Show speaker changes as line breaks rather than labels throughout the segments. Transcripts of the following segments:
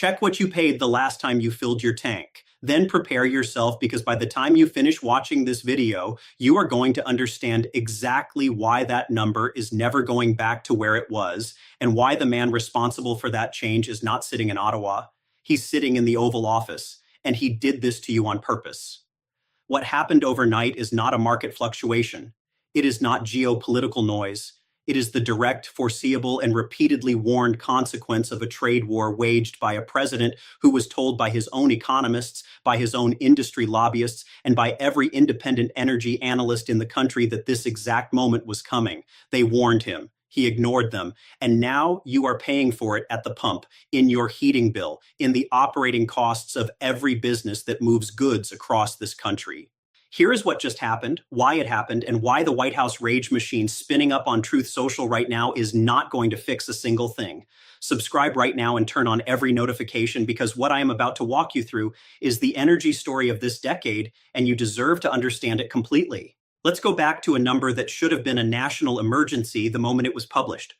Check what you paid the last time you filled your tank. Then prepare yourself because by the time you finish watching this video, you are going to understand exactly why that number is never going back to where it was and why the man responsible for that change is not sitting in Ottawa. He's sitting in the Oval Office, and he did this to you on purpose. What happened overnight is not a market fluctuation. It is not geopolitical noise. It is the direct, foreseeable, and repeatedly warned consequence of a trade war waged by a president who was told by his own economists, by his own industry lobbyists, and by every independent energy analyst in the country that this exact moment was coming. They warned him. He ignored them. And now you are paying for it at the pump, in your heating bill, in the operating costs of every business that moves goods across this country. Here is what just happened, why it happened, and why the White House rage machine spinning up on Truth Social right now is not going to fix a single thing. Subscribe right now and turn on every notification because what I am about to walk you through is the energy story of this decade, and you deserve to understand it completely. Let's go back to a number that should have been a national emergency the moment it was published.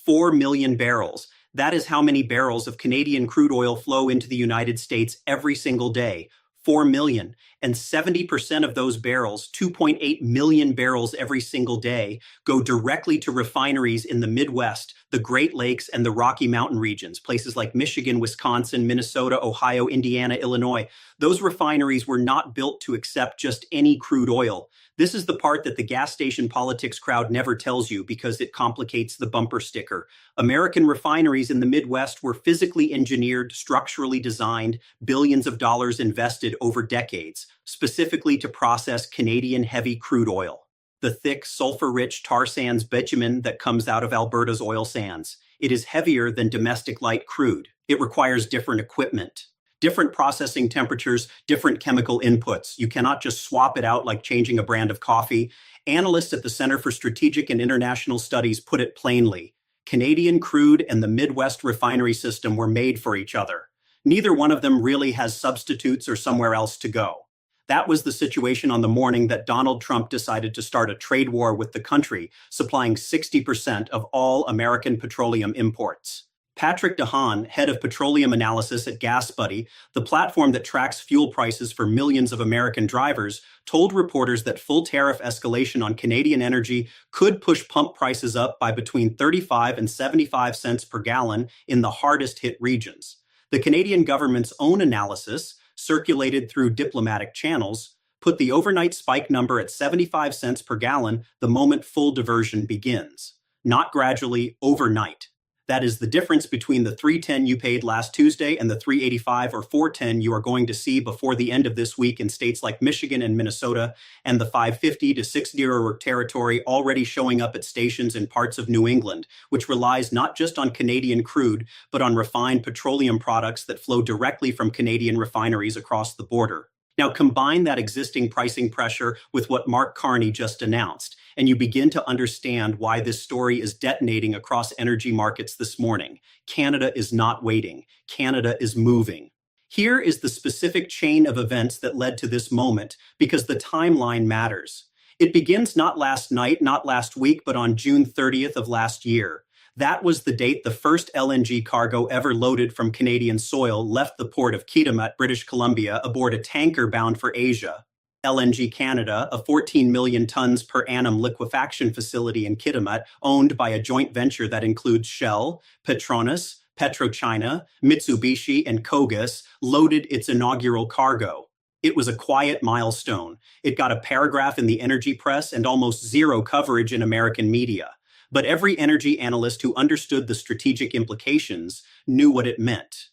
4 million barrels. That is how many barrels of Canadian crude oil flow into the United States every single day. 4 million. And 70% of those barrels, 2.8 million barrels every single day, go directly to refineries in the Midwest, the Great Lakes, and the Rocky Mountain regions, places like Michigan, Wisconsin, Minnesota, Ohio, Indiana, Illinois. Those refineries were not built to accept just any crude oil. This is the part that the gas station politics crowd never tells you because it complicates the bumper sticker. American refineries in the Midwest were physically engineered, structurally designed, billions of dollars invested over decades, specifically to process Canadian heavy crude oil. The thick, sulfur-rich tar sands bitumen that comes out of Alberta's oil sands. It is heavier than domestic light crude. It requires different equipment. Different processing temperatures, different chemical inputs. You cannot just swap it out like changing a brand of coffee. Analysts at the Center for Strategic and International Studies put it plainly. Canadian crude and the Midwest refinery system were made for each other. Neither one of them really has substitutes or somewhere else to go. That was the situation on the morning that Donald Trump decided to start a trade war with the country, supplying 60% of all American petroleum imports. Patrick DeHaan, head of petroleum analysis at GasBuddy, the platform that tracks fuel prices for millions of American drivers, told reporters that full tariff escalation on Canadian energy could push pump prices up by between 35 and 75 cents per gallon in the hardest hit regions. The Canadian government's own analysis, circulated through diplomatic channels, put the overnight spike number at 75 cents per gallon the moment full diversion begins. Not gradually, overnight. That is the difference between the $3.10 you paid last Tuesday and the $3.85 or $4.10 you are going to see before the end of this week in states like Michigan and Minnesota, and the $5.50 to $6 territory already showing up at stations in parts of New England, which relies not just on Canadian crude, but on refined petroleum products that flow directly from Canadian refineries across the border. Now combine that existing pricing pressure with what Mark Carney just announced, and you begin to understand why this story is detonating across energy markets this morning. Canada is not waiting. Canada is moving. Here is the specific chain of events that led to this moment, because the timeline matters. It begins not last night, not last week, but on June 30th of last year. That was the date the first LNG cargo ever loaded from Canadian soil left the port of Kitimat, British Columbia, aboard a tanker bound for Asia. LNG Canada, a 14 million tons per annum liquefaction facility in Kitimat, owned by a joint venture that includes Shell, Petronas, PetroChina, Mitsubishi, and Kogus, loaded its inaugural cargo. It was a quiet milestone. It got a paragraph in the energy press and almost zero coverage in American media. But every energy analyst who understood the strategic implications knew what it meant.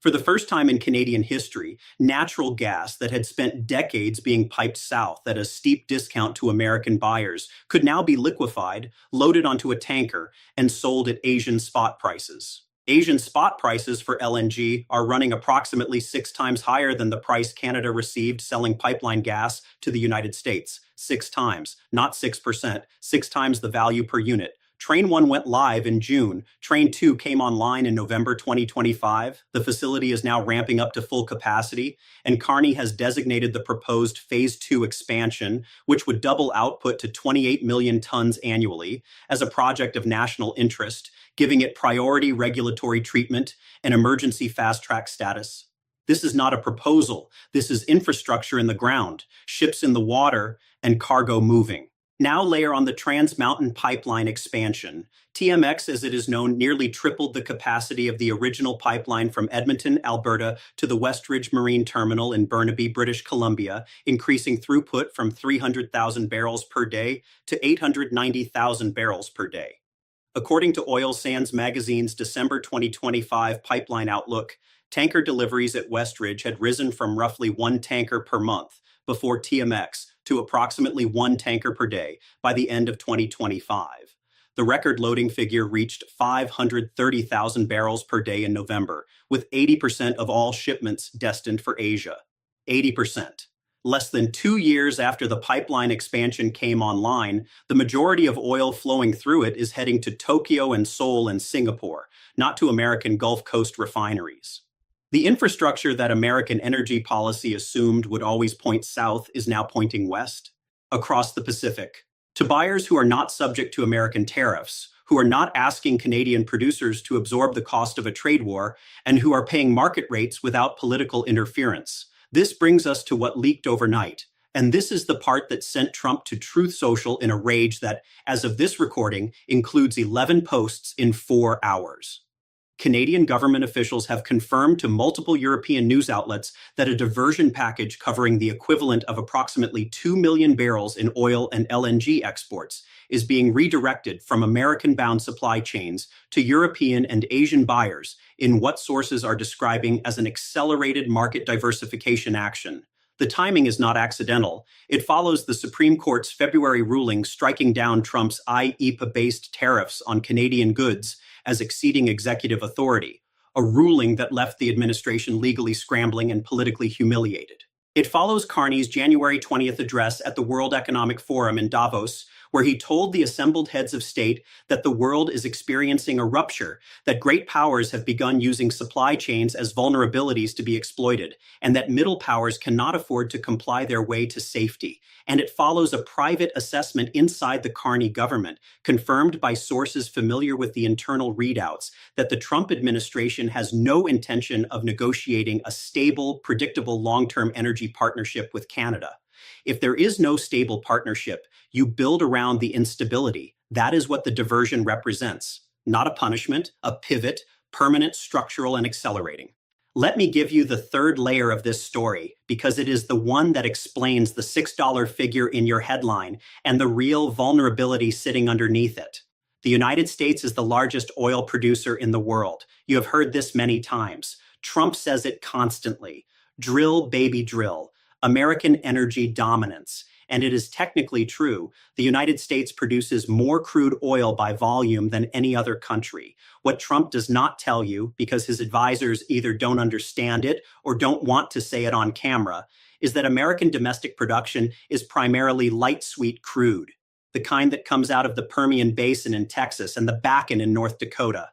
For the first time in Canadian history, natural gas that had spent decades being piped south at a steep discount to American buyers could now be liquefied, loaded onto a tanker, and sold at Asian spot prices. Asian spot prices for LNG are running approximately 6 times higher than the price Canada received selling pipeline gas to the United States. 6 times, not 6%, 6 times the value per unit. Train 1 went live in June. Train 2 came online in November 2025. The facility is now ramping up to full capacity, and Kearney has designated the proposed Phase 2 expansion, which would double output to 28 million tons annually, as a project of national interest, giving it priority regulatory treatment and emergency fast-track status. This is not a proposal. This is infrastructure in the ground, ships in the water, and cargo moving. Now layer on the Trans Mountain Pipeline expansion. TMX, as it is known, nearly tripled the capacity of the original pipeline from Edmonton, Alberta, to the Westridge Marine Terminal in Burnaby, British Columbia, increasing throughput from 300,000 barrels per day to 890,000 barrels per day. According to Oil Sands Magazine's December 2025 pipeline outlook, tanker deliveries at Westridge had risen from roughly one tanker per month before TMX to approximately one tanker per day by the end of 2025. The record loading figure reached 530,000 barrels per day in November, with 80% of all shipments destined for Asia. 80%. Less than 2 years after the pipeline expansion came online, the majority of oil flowing through it is heading to Tokyo and Seoul and Singapore, not to American Gulf Coast refineries. The infrastructure that American energy policy assumed would always point south is now pointing west, across the Pacific, to buyers who are not subject to American tariffs, who are not asking Canadian producers to absorb the cost of a trade war, and who are paying market rates without political interference. This brings us to what leaked overnight, and this is the part that sent Trump to Truth Social in a rage that, as of this recording, includes 11 posts in 4 hours. Canadian government officials have confirmed to multiple European news outlets that a diversion package covering the equivalent of approximately 2 million barrels in oil and LNG exports is being redirected from American-bound supply chains to European and Asian buyers in what sources are describing as an accelerated market diversification action. The timing is not accidental. It follows the Supreme Court's February ruling striking down Trump's IEEPA-based tariffs on Canadian goods as exceeding executive authority, a ruling that left the administration legally scrambling and politically humiliated. It follows Kearney's January 20th address at the World Economic Forum in Davos, where he told the assembled heads of state that the world is experiencing a rupture, that great powers have begun using supply chains as vulnerabilities to be exploited, and that middle powers cannot afford to comply their way to safety. And it follows a private assessment inside the Kearney government, confirmed by sources familiar with the internal readouts, that the Trump administration has no intention of negotiating a stable, predictable long-term energy partnership with Canada. If there is no stable partnership, you build around the instability. That is what the diversion represents. Not a punishment, a pivot, permanent, structural, and accelerating. Let me give you the third layer of this story, because it is the one that explains the $6 figure in your headline and the real vulnerability sitting underneath it. The United States is the largest oil producer in the world. You have heard this many times. Trump says it constantly. Drill, baby, drill. American energy dominance. And it is technically true. The United States produces more crude oil by volume than any other country. What Trump does not tell you, because his advisors either don't understand it or don't want to say it on camera, is that American domestic production is primarily light sweet crude, the kind that comes out of the Permian Basin in Texas and the Bakken in North Dakota.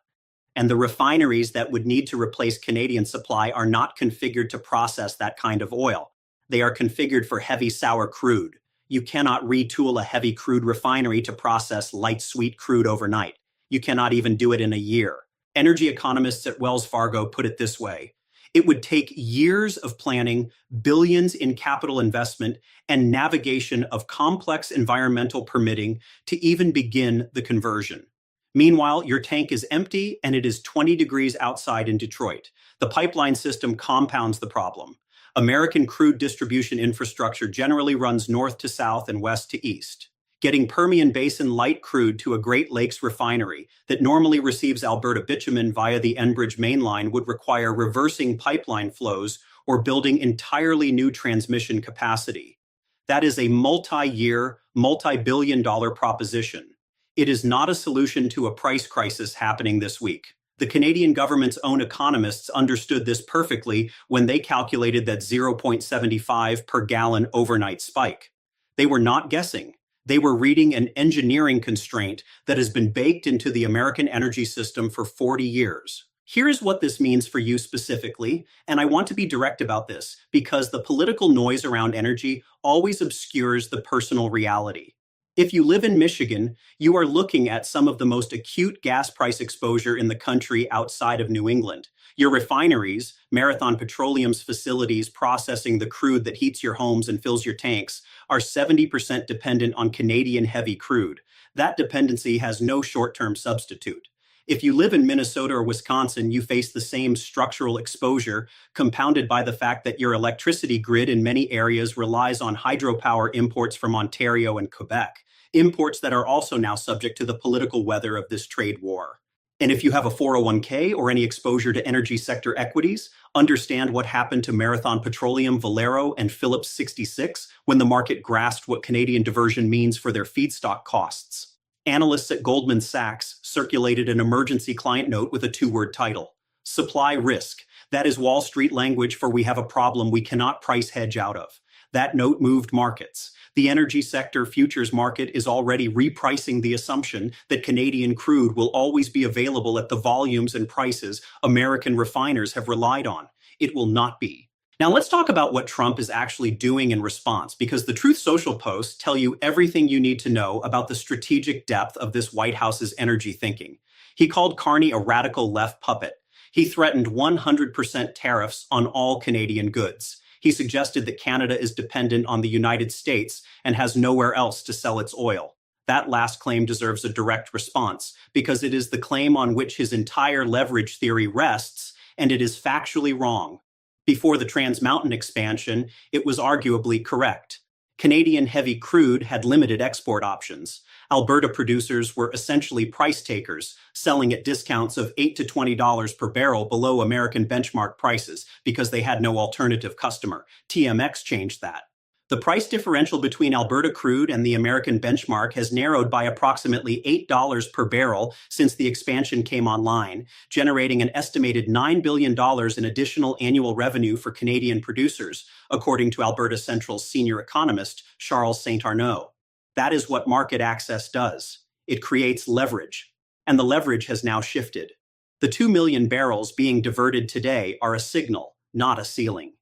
And the refineries that would need to replace Canadian supply are not configured to process that kind of oil. They are configured for heavy sour crude. You cannot retool a heavy crude refinery to process light sweet crude overnight. You cannot even do it in a year. Energy economists at Wells Fargo put it this way: it would take years of planning, billions in capital investment, and navigation of complex environmental permitting to even begin the conversion. Meanwhile, your tank is empty and it is 20 degrees outside in Detroit. The pipeline system compounds the problem. American crude distribution infrastructure generally runs north to south and west to east. Getting Permian Basin light crude to a Great Lakes refinery that normally receives Alberta bitumen via the Enbridge mainline would require reversing pipeline flows or building entirely new transmission capacity. That is a multi-year, multi-billion-dollar proposition. It is not a solution to a price crisis happening this week. The Canadian government's own economists understood this perfectly when they calculated that 0.75 per gallon overnight spike. They were not guessing. They were reading an engineering constraint that has been baked into the American energy system for 40 years. Here's what this means for you specifically, and I want to be direct about this because the political noise around energy always obscures the personal reality. If you live in Michigan, you are looking at some of the most acute gas price exposure in the country outside of New England. Your refineries, Marathon Petroleum's facilities processing the crude that heats your homes and fills your tanks, are 70% dependent on Canadian heavy crude. That dependency has no short-term substitute. If you live in Minnesota or Wisconsin, you face the same structural exposure, compounded by the fact that your electricity grid in many areas relies on hydropower imports from Ontario and Quebec, imports that are also now subject to the political weather of this trade war. And if you have a 401k or any exposure to energy sector equities, understand what happened to Marathon Petroleum, Valero, and Phillips 66 when the market grasped what Canadian diversion means for their feedstock costs. Analysts at Goldman Sachs circulated an emergency client note with a two-word title: Supply Risk. That is Wall Street language for we have a problem we cannot price hedge out of. That note moved markets. The energy sector futures market is already repricing the assumption that Canadian crude will always be available at the volumes and prices American refiners have relied on. It will not be. Now let's talk about what Trump is actually doing in response, because the Truth Social posts tell you everything you need to know about the strategic depth of this White House's energy thinking. He called Carney a radical left puppet. He threatened 100% tariffs on all Canadian goods. He suggested that Canada is dependent on the United States and has nowhere else to sell its oil. That last claim deserves a direct response, because it is the claim on which his entire leverage theory rests, and it is factually wrong. Before the Trans Mountain expansion, it was arguably correct. Canadian heavy crude had limited export options. Alberta producers were essentially price takers, selling at discounts of $8 to $20 per barrel below American benchmark prices because they had no alternative customer. TMX changed that. The price differential between Alberta crude and the American benchmark has narrowed by approximately $8 per barrel since the expansion came online, generating an estimated $9 billion in additional annual revenue for Canadian producers, according to Alberta Central's senior economist, Charles St. Arnaud. That is what market access does. It creates leverage, and the leverage has now shifted. The 2 million barrels being diverted today are a signal, not a ceiling.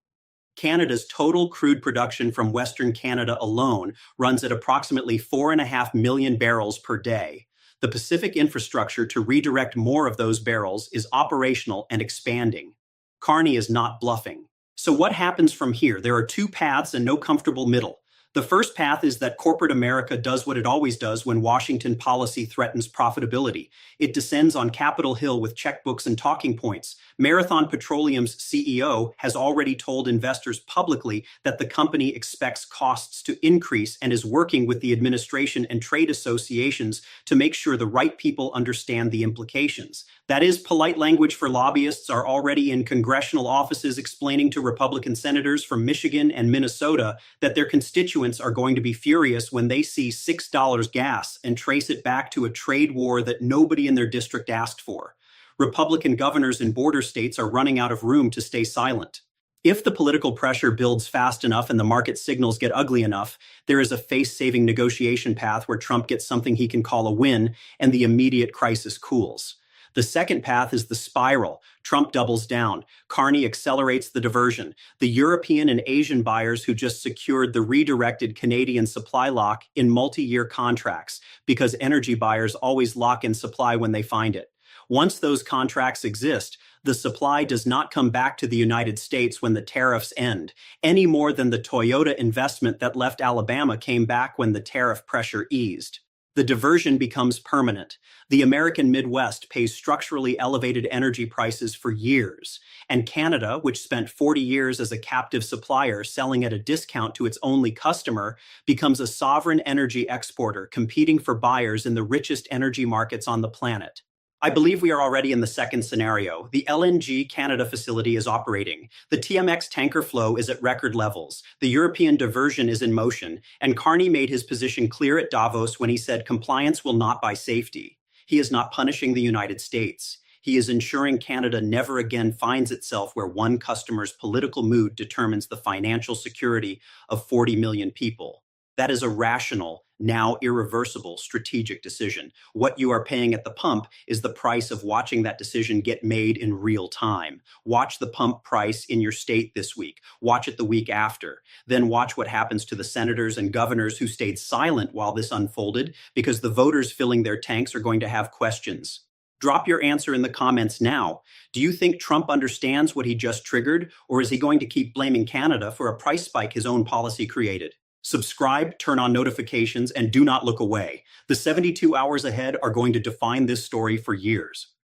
Canada's total crude production from Western Canada alone runs at approximately 4.5 million barrels per day. The Pacific infrastructure to redirect more of those barrels is operational and expanding. Carney is not bluffing. So what happens from here? There are two paths and no comfortable middle. The first path is that corporate America does what it always does when Washington policy threatens profitability. It descends on Capitol Hill with checkbooks and talking points. Marathon Petroleum's CEO has already told investors publicly that the company expects costs to increase and is working with the administration and trade associations to make sure the right people understand the implications. That is, polite language for lobbyists are already in congressional offices explaining to Republican senators from Michigan and Minnesota that their constituents are going to be furious when they see $6 gas and trace it back to a trade war that nobody in their district asked for. Republican governors in border states are running out of room to stay silent. If the political pressure builds fast enough and the market signals get ugly enough, there is a face-saving negotiation path where Trump gets something he can call a win and the immediate crisis cools. The second path is the spiral. Trump doubles down. Carney accelerates the diversion. The European and Asian buyers who just secured the redirected Canadian supply lock in multi-year contracts, because energy buyers always lock in supply when they find it. Once those contracts exist, the supply does not come back to the United States when the tariffs end, any more than the Toyota investment that left Alabama came back when the tariff pressure eased. The diversion becomes permanent. The American Midwest pays structurally elevated energy prices for years, and Canada, which spent 40 years as a captive supplier selling at a discount to its only customer, becomes a sovereign energy exporter competing for buyers in the richest energy markets on the planet. I believe we are already in the second scenario. The LNG Canada facility is operating. The TMX tanker flow is at record levels. The European diversion is in motion. And Carney made his position clear at Davos when he said compliance will not buy safety. He is not punishing the United States. He is ensuring Canada never again finds itself where one customer's political mood determines the financial security of 40 million people. That is a rational, now irreversible strategic decision. What you are paying at the pump is the price of watching that decision get made in real time. Watch the pump price in your state this week. Watch it the week after. Then watch what happens to the senators and governors who stayed silent while this unfolded, because the voters filling their tanks are going to have questions. Drop your answer in the comments now. Do you think Trump understands what he just triggered, or is he going to keep blaming Canada for a price spike his own policy created? Subscribe, turn on notifications, and do not look away. The 72 hours ahead are going to define this story for years.